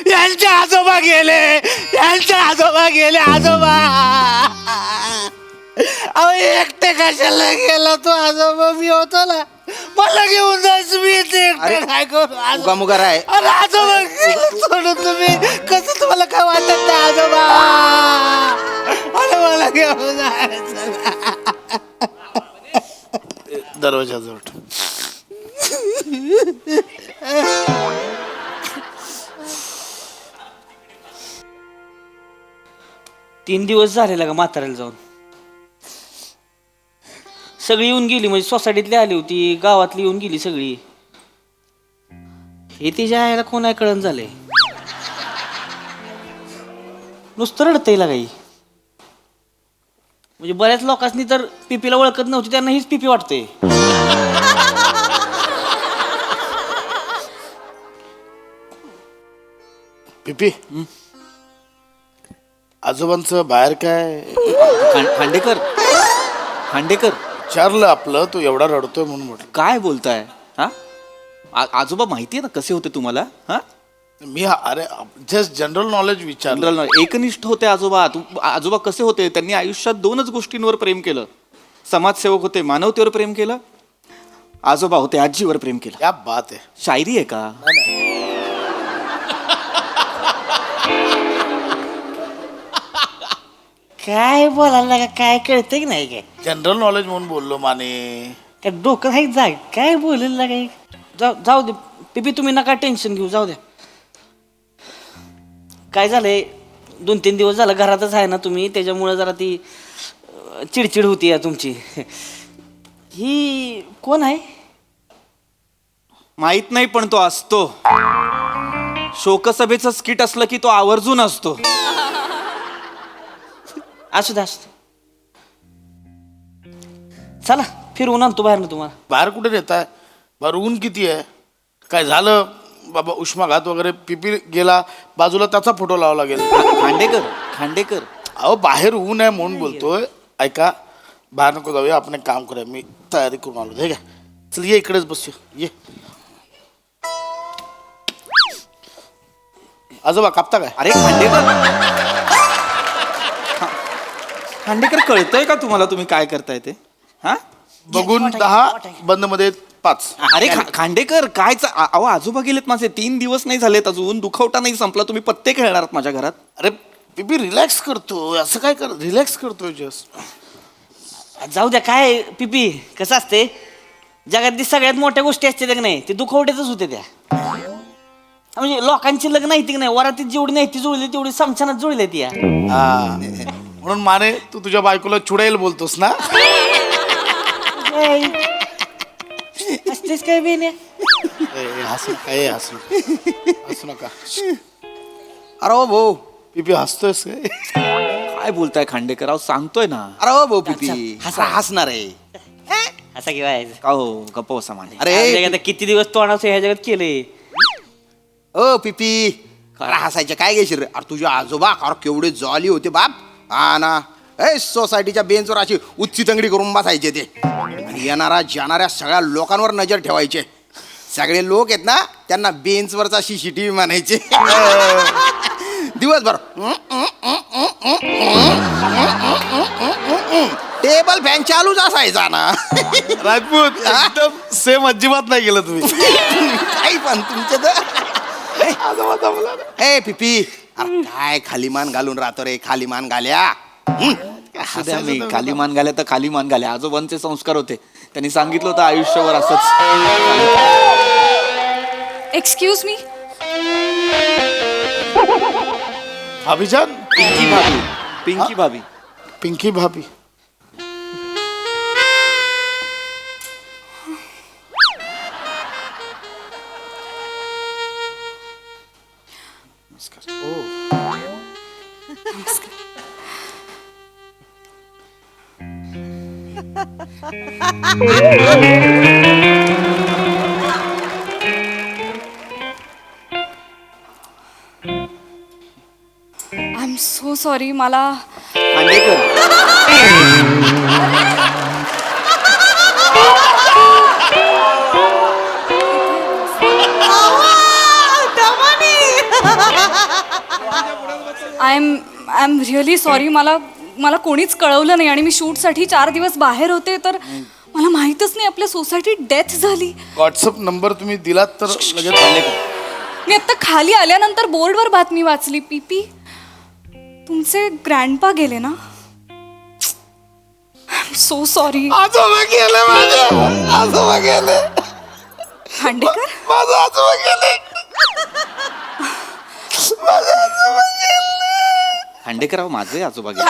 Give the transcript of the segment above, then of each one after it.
यांचे आजोबा गेले, यांचे आजोबा गेले. आजोबा अहो एकटे कशाला गेला तो आजोबा? मी होतो ना, मला घेऊन जायचं. मी इथे एकटे काय करू? मुगा राय. अरे आजोबा गेलं सोडून तुम्ही. कसं तुम्हाला काय वाटत नाही आजोबा? अरे मला घेऊन जायचं. दरवाजाजवळ 3 दिवस झालेला का म्हाताऱ्याला जाऊन? सगळी येऊन गेली, म्हणजे सोसायटीतली आली होती, गावातली येऊन गेली सगळी. हे तिच्या आईला कोण आहे कळण झालंय. नुसतं रडतंय काही. म्हणजे बऱ्याच लोकांनी तर पिपीला ओळखत नव्हती, त्यांना हीच पिपी वाटते. पिपी आजोबांचं बाहेर काय? खांडेकर खांडेकर विचारलं आपलं, तू एवढा रडतोय म्हणून म्हटलं. काय बोलताय? हा आजोबा माहितीये ना कसे होते तुम्हाला? हा मी अरे जस्ट जनरल नॉलेज विचारलं. जनरल एकनिष्ठ होते आजोबा. आजोबा कसे होते? त्यांनी आयुष्यात 2च गोष्टींवर प्रेम केलं. समाजसेवक होते, मानवतेवर प्रेम केलं. आजोबा होते, आजीवर प्रेम केलं. क्या बात आहे. शायरी आहे का? काय बोलायला का? काय कळतंय की नाही? काय जनरल नॉलेज म्हणून बोललो माने. काय डोकं आहे जाग? काय बोलायला काय? जाऊ दे पिपी, तुम्ही नका टेन्शन घेऊ, जाऊ द्या. काय झालंय, 2-3 दिवस झालं घरातच आहे ना तुम्ही, त्याच्यामुळे जरा ती चिडचिड होती या तुमची. ही कोण आहे? माहित नाही, पण तो असतो. शोकसभेचं स्किट असलं की तो आवर्जून असतो. असू द्या, चला फिरवून आणतो बाहेर ना तुम्हाला. बाहेर कुठे नेताय? बाहेर ऊन किती आहे? काय झालं बाबा? उष्माघात वगैरे? पिपी गेला बाजूला, त्याचा फोटो लावा लागेल. खांडेकर खांडेकर अहो बाहेर ऊन आहे म्हणून बोलतोय. ऐका, बाहेर नको जाऊया, आपण एक काम करूया. मी तयारी करून आलो. हे काय, चल ये इकडेच बसूया. ये आजोबा कापता काय? अरे खांडेकर कळतंय का तुम्हाला तुम्ही काय करताय ते? हा बघून 10, बंद मध्ये 5. अरे खांडेकर काय अहो आजोबा गेलेत माझे. 3 दिवस नाही झालेत अजून. दुखवटा नाही संपला. तुम्ही पत्ते खेळणार आहात माझ्या घरात? अरे पिपी रिलॅक्स करतो. असं काय कर, रिलॅक्स करतोय जस्ट. जाऊ द्या. काय पिपी कसं असते, जगातली सगळ्यात मोठ्या गोष्टी असते की नाही, ते दुखवट्यातच होते त्या. म्हणजे लोकांची लग्न नाही की नाही, वरातीत जेवढी नाही ती जुळली तेवढी समशानात जुळली ती. म्हणून माने तू तुझ्या बायकोला चुडेल बोलतोस ना? असतेच काय बेने. हसू नका. अरे ओ भाऊ पिपी हसतोयस काय? काय बोलताय खांडेकर? अहो सांगतोय ना. अरे ओ भाऊ पिपी हसणार आहे. असा किंवा का हो गप्प बसा माने. अरे किती दिवस तोंडाचं ह्या जगात केले. ओ पिपी अरे हसायचं काय घेशील रे? अरे तुझे आजोबा अरे केवढे जॉली होते बाप. हा ना, सोसायटीच्या बेंचवर अशी उच्ची तंगडी करून बसायचे ते. आणि जाणाऱ्या सगळ्या लोकांवर नजर ठेवायचे. सगळे लोक आहेत ना, त्यांना बेंचवरचा CCTV म्हणायचे. दिवसभर टेबल फॅन चालूच असायचा ना. राजपूत एकदम सेम अजिबात नाही गेलं तुम्ही. काही पण तुमचे तर ए पिपी अरे काय खाली मान घालून राहतो रे? खाली मान घाल्या. मी खाली मान घाल्या तर खाली मान घाल्या. आजोबांचे संस्कार होते. त्यांनी सांगितलं होतं आयुष्यभर असंच. Excuse me. भाभीजान? पिंकी भाभी. पिंकी भाभी. पिंकी भाभी. I am so sorry. मला Khandekar I am really sorry. मला कोणीच कळवलं नाही आणि मी शूटसाठी 4 दिवस बाहेर होते, तर मला माहीतच नाही आपल्या सोसायटीत डेथ झाली. व्हॉट्सअप नंबर तुम्ही दिलात तर लगेच मी आत्ता खाली आल्यानंतर बोर्डवर बातमी वाचली. पीपी, तुमचे ग्रँडपा गेले ना. I am so sorry. आजोबा गेले माझे, आजोबा गेले, खांडेकर. माझे आजोबा गेले, माझे आजोबा गेले. खांडेकर माझे आजोबा गेले.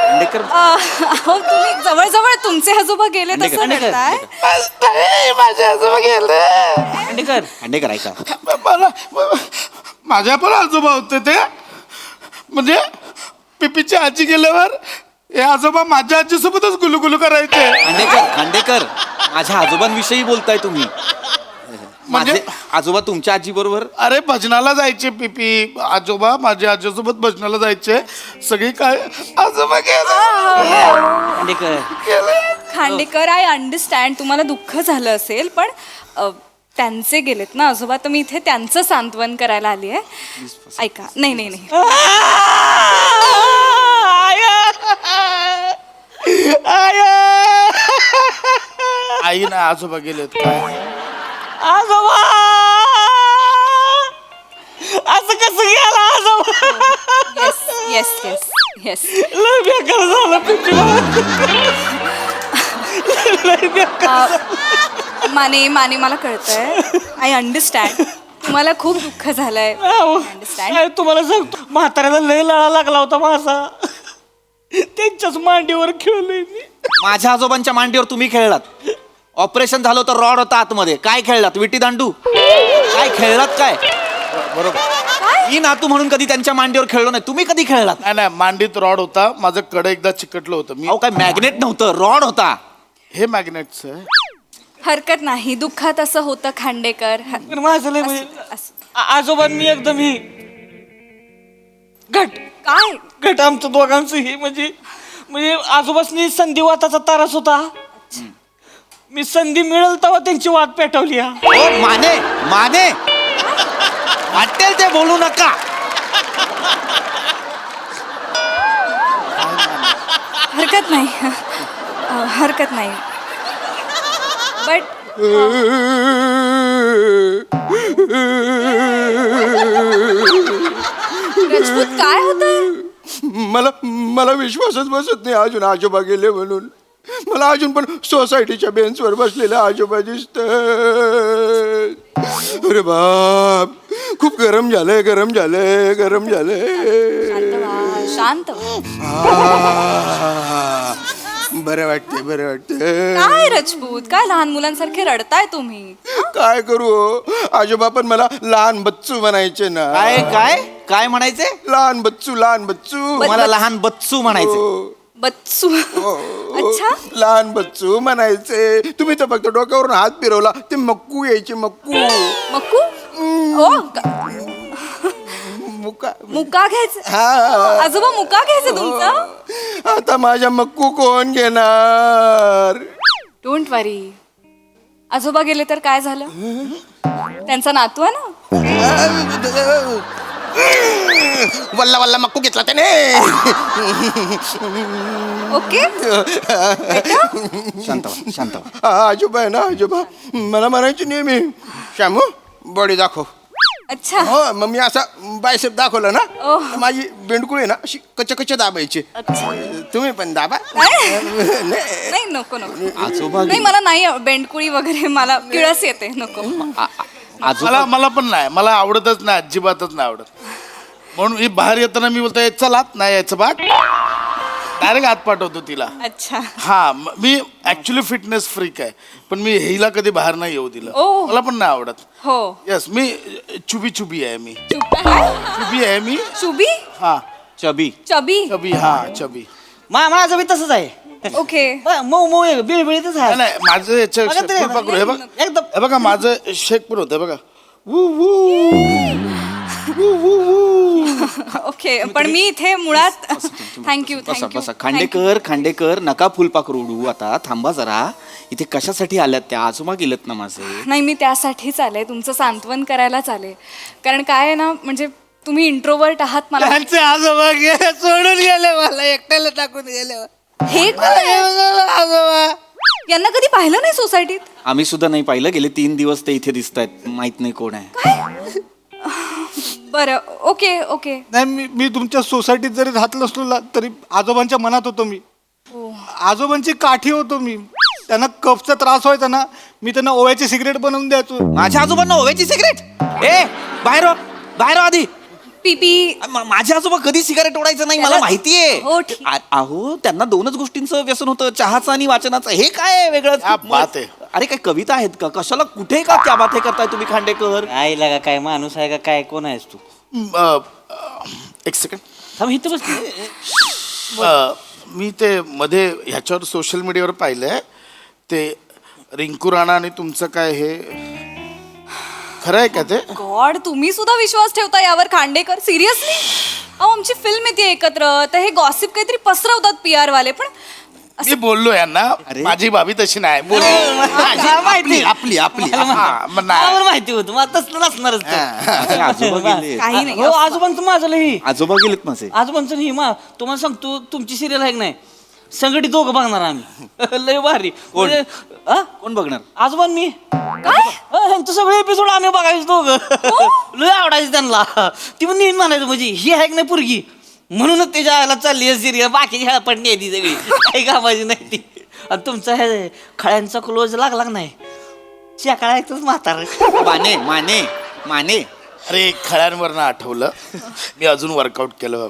खांडेकर अहो, तुम्ही जवळ तुमचे आजोबा गेले तसं खांडेकर. करताय. नाही, माझे आजोबा गेले. खांडेकर. खांडेकर ऐका. माझ्या पण आजोबा होते ते, म्हणजे पिपीची आजी गेल्यावर हे आजोबा माझ्या आजीसोबतच गुलुगुलू करायचे. खांडेकर माझ्या आजोबांविषयी बोलताय तुम्ही. म्हणजे? माझे आजोबा तुमच्या आजी बरोबर अरे भजनाला जायचे पिपी, आजोबा माझ्या आजीसोबत भजनाला जायचे. सगळी काय आजोबा गेले, खांडेकर. खांडेकर, आय अंडरस्टँड तुम्हाला दुःख झालं असेल, पण त्यांचे गेलेत ना आजोबा, तर मी इथे त्यांचं सांत्वन करायला आली आहे. ऐका. नाही. आई ना आजोबा गेलेत काय? आजोबा असं कसं गेला आजोबा? येस. लय बेकार झालं पिपी. लय बेकार. माने मला कळतंय. I understand. तुम्हाला खूप दुःख झालंय. अंडरस्टँड. काय तुम्हाला सांगतो, म्हाताऱ्याला लय लळा लागला होता माझा. त्यांच्याच मांडीवर खेळलोय मी. माझ्या आजोबांच्या मांडीवर तुम्ही खेळलात. ऑपरेशन झालं होतं, रॉड होता आतमध्ये. काय खेळलात? विटी दांडू काय खेळलात? काय बरोबर. मी नातू म्हणून कधी त्यांच्या मांडीवर खेळलो नाही. तुम्ही कधी खेळलात? नाही, मांडीत रॉड होता. माझं कडे एकदा चिकटलं होतं. मी अहो काय मॅग्नेट नव्हतं, रॉड होता. हे मॅग्नेटच आहे. हरकत नाही, दुःखात असं होतं खांडेकर. पण माझं लय म्हणजे आजोबांनी एकदम ही घट आमचं दोघांचं ही म्हणजे आजोबांनी संधिवाताचा त्रास होता. मी संधी मिळेल तेव्हा त्यांची वाट पेटवली. ओ माने वाटेल ते बोलू नका. हरकत नाही. बट रजपूत, काय होतंय? मला विश्वासच बसत नाही अजून आजोबा गेले म्हणून. मला अजून पण सोसायटीच्या बेंचवर बसलेले आजोबा दिसत. अरे बाप, खूप गरम झालंय. शांत व्हा. बरं वाटते. काय रजपूत, काय लहान मुलांसारखे रडताय तुम्ही? काय करू, आजोबा पण मला लहान बच्चू म्हणायचे ना. काय म्हणायचे? लहान बच्चू. मला लहान बच्चू म्हणायचे. बच्चू. अच्छा. लहान बच्चू म्हणायचे. तुम्ही तर फक्त डोक्यावरून हात फिरवला ते मक्कू यायचे. मक्कू. ओ, मुका. मुका घ्यायचं? हा. आजोबा मुका घ्यायचं तुमचं? आता माझ्या मक्कू कोण घेणार? डोंट वरी. आजोबा गेले तर काय झालं? त्यांचा नातू आहे ना. वल्ला मक्कू घेतला त्याने. ओके. शांत व्हा. आजोबा आहे ना, आजोबा मला म्हणायचे नेहमी, श्यामू बॉडी दाखव. अच्छा. हो, मग मी असा बायसेप दाखवला ना, ओह. तर माझी बेंडकुळी आहे ना अशी कच्च दाबायची. तुम्ही पण दाबा. नाही, नको. आजोबा नाही, मला नाही बेंडकुळी वगैरे, मला किळस येते. नको. आजोबा मला पण नाही, मला आवडतच नाही, अजिबातच नाही आवडत. म्हणून ही बाहेर येताना मी बोलतो चल आत, नाही यायचं बाग, डायरेक्ट आत पाठवतो तिला. अच्छा. हा, मी ऍक्च्युली फिटनेस फ्रीक आहे, पण मी हिला कधी बाहेर नाही येऊ दिलं. ओह. मला पण नाही आवडत. हो. यस, मी चुबी आहे. मी काय? चुबी आहे मी. चुबी. हा, चबी. चबी. माझं बी तसंच आहे. ओके. मऊ बिळबिळीतच आहे. नाही, माझं याच्या बघा ते, हे बघा, एकदम. हे बघा माझं शेक पण होतं बघा. Wu Wu. ओके पण मी इथे मुळात थँक्यू बसा थँक्यू बसा. खांडेकर नका फुलपाखरू उडू. आता थांबा जरा. इथे कशासाठी आल्यात त्या? आजोबा गेलेत ना माझे. नाही मी त्यासाठीच आले तुमचं सांत्वन करायलाच आले कारण काय आहे ना म्हणजे तुम्ही इंट्रोवर्ट आहात मला त्यांचे आजोबा गेले, सोडून गेले मला, एकट्याला टाकून गेले. हे कोण आहे? आजोबा यांना कधी पाहिलं नाही सोसायटीत आम्ही सुद्धा नाही पाहिलं. गेले 3 दिवस ते इथे दिसत आहेत. माहित नाही कोण आहे. बरं ओके ओके नाही मी तुमच्या सोसायटीत जरी राहत नसलो ना, तरी आजोबांच्या मनात होतो मी. आजोबांची काठी होतो मी. त्यांना कफचा त्रास व्हायचा ना, मी त्यांना ओव्याची सिगरेट बनवून द्यायचो. माझ्या आजोबांना ओव्याची सिगरेट? ए बाहेर हो, बाहेर हो आधी. पीपी माझे आजोबा कधी सिगारेट ओढायचं नाही मला त्याला- माहितीये. हो, ठीक. अहो त्यांना 2च गोष्टींचं व्यसन होतं, चहाचं आणि वाचनाचं. हे काय वेगळं? क्या बात आहे. अरे काय कविता आहेत का? कशाला कुठे का त्या बाते करताय तुम्ही खांडेकर? काय लागा काय माणूस आहे का काय? कोण आहेस तू? एक सेकंड. थांब इथं बस. मी ते मध्ये ह्याच्यावर सोशल मीडियावर पाहिलंय ते रिंकू राणा आणि तुमचं काय हे खरं आहे का ते? गॉड तुम्ही सुद्धा विश्वास ठेवता यावर खांडेकर सिरियसली अहो आमची फिल्म येते एकत्र तर हे गॉसिप काहीतरी पसरवतात PR वाले पण मी बोललो यांना माझी भाभी तशी नाही बोललो. आपली आपली आपली हा, मग नाही. मला माहिती होतं मग तसलं नसणारच ते. माझे आजोबा गेले. काही नाही हो आजोबांचं माझं लई आजोबा गेलेत माझे. आजोबांचं नाही मा तुम्हाला सांगतो तुमची सिरियल आहे की नाही संघटित दोघं बघणार आम्ही. लय भारी. कोण? म्हणजे, हा? कोण बघणार? आजोबां मी ह्यांचं सगळे एपिसोड आम्ही बघायचो दोघं. लय आवडायचं त्यांना. ती पण नेहमी म्हणायचं म्हणजे ही आहे की नाही पोरगी म्हणूनच त्याच्या आयला चालली सिरियल. बाकीची ह्याला पण नाही ती सगळी काही कामाची नाही ती. आणि तुमचा हे खळ्यांचा क्लोज लागला नाही शेकाळायचंच म्हातार. माने माने माने. अरे खळ्यांवरनं आठवलं मी अजून वर्कआउट केलं.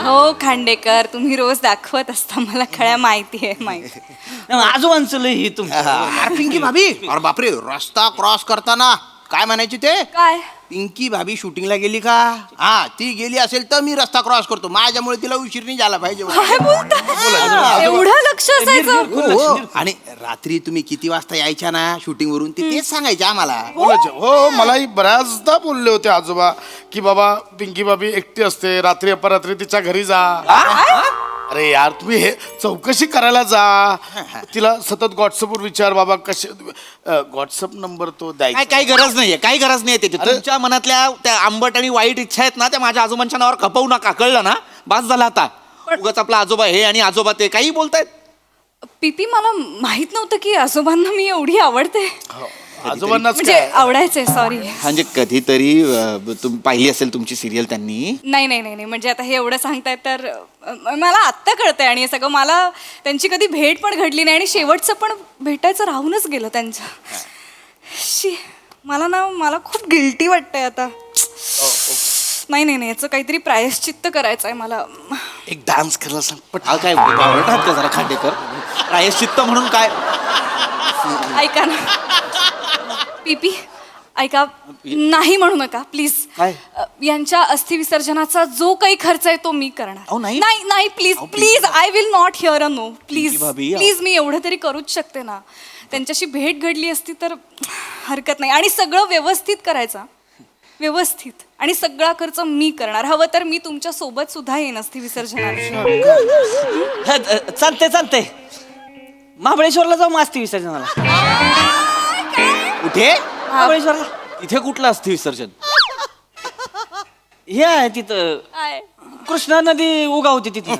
हो खांडेकर तुम्ही रोज दाखवत असता मला खळ्या माहिती आहे माहिती आजोबांचं लय ही तुमचं. अरे पिंकी भाभी, अरे बापरे, रस्ता क्रॉस करताना काय म्हणायची ते? काय पिंकी भाभी शूटिंगला गेली का? हा ती गेली असेल तर मी रस्ता क्रॉस करतो. माझ्यामुळे तिला उशीर नाही झाला पाहिजे. काय बोलता एवढं लक्ष असायचं हो. आणि रात्री तुम्ही किती वाजता यायच्या ना शूटिंग वरून ते तेच सांगायचे आम्हाला. बोलायचे. हो मलाही बऱ्याचदा बोलले होते आजोबा की बाबा पिंकी बाबी एकटी असते रात्री अपरात्री तिच्या घरी जा. अरे यार तुम्ही हे चौकशी करायला जा. तिला सतत व्हॉट्सअपवर विचार बाबा कसे व्हॉट्सअप नंबर तो द्यायचा. काही गरज नाहीये, काही गरज नाहीये त्याची. अरे- तुमच्या मनातल्या त्या आंबट आणि वाईट इच्छा आहेत ना त्या माझ्या आजोबांच्या नावावर खपवू नका. कळलं ना? बास झाला आता. उगाच आपला आजोबा हे आणि आजोबा ते काही बोलतायत. पीपी मला माहित नव्हतं की आजोबांना मी एवढी आवडते आजोबांनाच म्हणजे काय आवडायचंय सॉरी म्हणजे कधीतरी तुम्ही पाहिली असेल तुमची सिरियल त्यांनी. नाही नाही नाही नाही म्हणजे आता हे एवढं सांगताय तर मला आत्ता कळतंय आणि हे सगळं मला त्यांची कधी भेट पण घडली नाही आणि शेवटचं पण भेटायचं राहूनच गेलं त्यांचं. शी मला खूप गिल्टी वाटतंय आता. नाही नाही नाही याचं काहीतरी प्रायश्चित्त करायचं आहे मला. एक डान्स करायला सांग पट. हा काय बावळट आहात का जरा खांडेकर? प्रायश्चित्त म्हणून काय? ऐका ना पीपी ऐका नाही म्हणू नका प्लीज. काय? यांच्या अस्थि विसर्जनाचा जो काही खर्च आहे तो मी करणार. अहो, नाही. नाही नाही please please I will not here a no please भाभी, प्लीज मी एवढं तरी करूच शकते ना. त्यांच्याशी भेट घडली असती तर हरकत नाही आणि सगळं व्यवस्थित करायचं व्यवस्थित आणि सगळा खर्च मी करणार. हवं तर मी तुमच्या सोबत सुद्धा येईन अस्थि विसर्जनाला. चालतंय महाबळेश्वरला जाऊ मग अस्थि विसर्जनाला. कुठे? महाबळेश्वरला इथे कुठलं अस्थि विसर्जन? हे आहे तिथं काय? कृष्णा नदी उगावते तिथं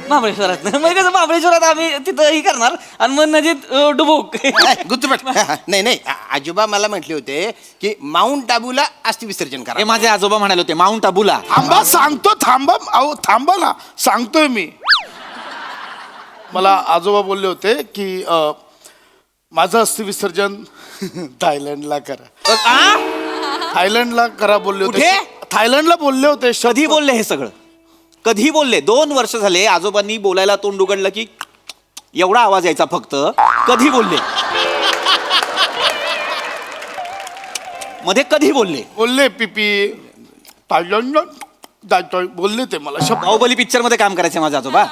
महाबळेश्वरात. म्हणजे कसं महाबळेश्वरात आम्ही तिथं ही करणार आणि मग नदीत डुबुक. गुत्तपट. नाही नाही आजोबा मला म्हटले होते की माउंट आबूला अस्थि विसर्जन हे करा. माझे आजोबा म्हणाले होते माउंट आबूला. थांबा सांगतो थांबा अहो थांबा ना सांगतोय मी. मला आजोबा बोलले होते की माझं अस्थि विसर्जन थायलंडला करा. थायलंडला करा बोलले होते. कुठे? थायलंडला बोलले होते. कधी बोलले हे सगळं? कधी बोलले? 2 वर्ष झाले आजोबांनी बोलायला तोंड उघडलं की एवढा आवाज यायचा फक्त. कधी बोलले? मध्ये कधी बोलले? बोलले पीपी थायलंडला जायचंय बोलले ते मला शब्द. बाहुबली पिक्चर मध्ये काम करायचे माझे आजोबा.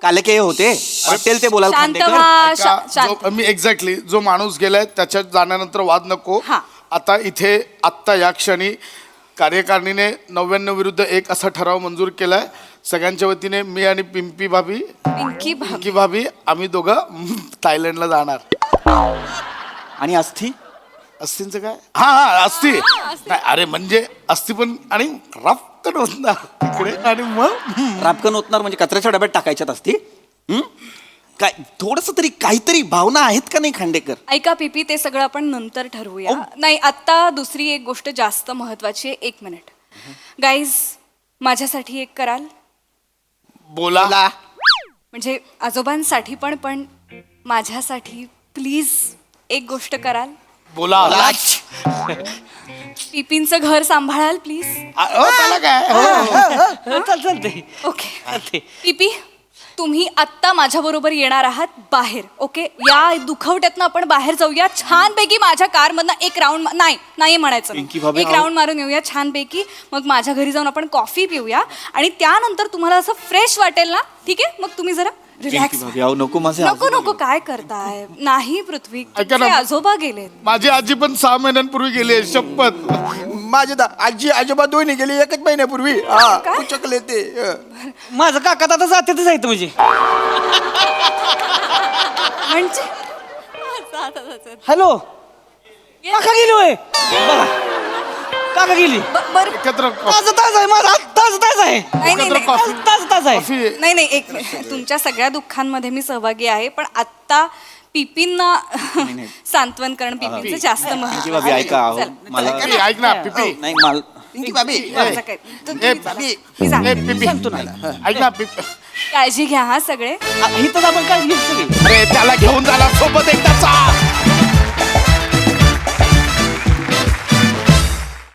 कालके होते वाटेल ते बोलायला शांत खांडेकर. व्हा ऐका, शांत. मी एक्झॅक्टली जो माणूस गेलाय त्याच्यात जाण्यानंतर वाद नको. हा. आता इथे आत्ता या क्षणी कार्यकारिणीने 99 विरुद्ध 1 असा ठराव मंजूर केलाय. सगळ्यांच्या वतीने मी आणि पिंकी भाभी पिंकी भाभी आम्ही दोघं थायलंडला जाणार. आणि अस्थी अस्थिंचं काय? हा अस्थि नाही, अरे म्हणजे अस्थि पण आणि रफ्कन होणार तिकडे आणि मग रापकन ओतणार म्हणजे कचऱ्याच्या डब्यात टाकायच्यात असती. काय थोडस तरी काहीतरी भावना आहेत का नाही खांडेकर? ऐका पिपी, ते सगळं आपण नंतर ठरवूया. नाही, आत्ता दुसरी एक गोष्ट जास्त महत्वाची आहे. 1 मिनिट गाईज, माझ्यासाठी एक कराल? बोला. म्हणजे आजोबांसाठी पण माझ्यासाठी प्लीज एक गोष्ट कराल? बोला. पिपींचं घर सांभाळाल प्लीज? त्याला काय? चालते. ओके पिपी, तुम्ही आत्ता माझ्या बरोबर येणार आहात बाहेर. ओके, या दुखवट्यातनं आपण बाहेर जाऊया छानपैकी. माझ्या कार मधनं एक राऊंड नाही म्हणायचं, पिंकी भाभी, एक राऊंड मारून येऊया छानपैकी. मग माझ्या घरी जाऊन आपण कॉफी पिऊया आणि त्यानंतर तुम्हाला असं फ्रेश वाटेल ना, ठीक आहे? मग तुम्ही जरा रिलॅक्स. नको माझे नको काय करताय? नाही पृथ्वी, ऐका ना. तुमचे आजोबा गेलेत. माझी आजी पण 6 महिन्यांपूर्वी गेली आहे, शपथ. माझे आजी आजोबा दोन्ही गेली 1 महिन्यापूर्वी. काय? चकले ते माझं काका आता जाते जायचं म्हणजे. म्हणजे हॅलो, काका गेली होय? बघा, काका गेली. बरं, एकत्र ताज आहे माझा, ताज आहे. एकत्र कॉफी ताज आहे. कॉफी नाही एक मिनिट. तुमच्या सगळ्या दुःखांमध्ये मी सहभागी आहे, पण आत्ता पिपींना सांत्वन करणं पिपींचं जास्त पिंकी भाभी ऐका अहो, मला पिपी, ऐक ना पिपी. नाही मला पिंकी भाभी पिपी ऐक ना पिपी. काळजी घ्या हा सगळे. इथं आपण काय घेऊ सगळी. अरे त्याला घेऊन जाणार सोबत एकदाचा.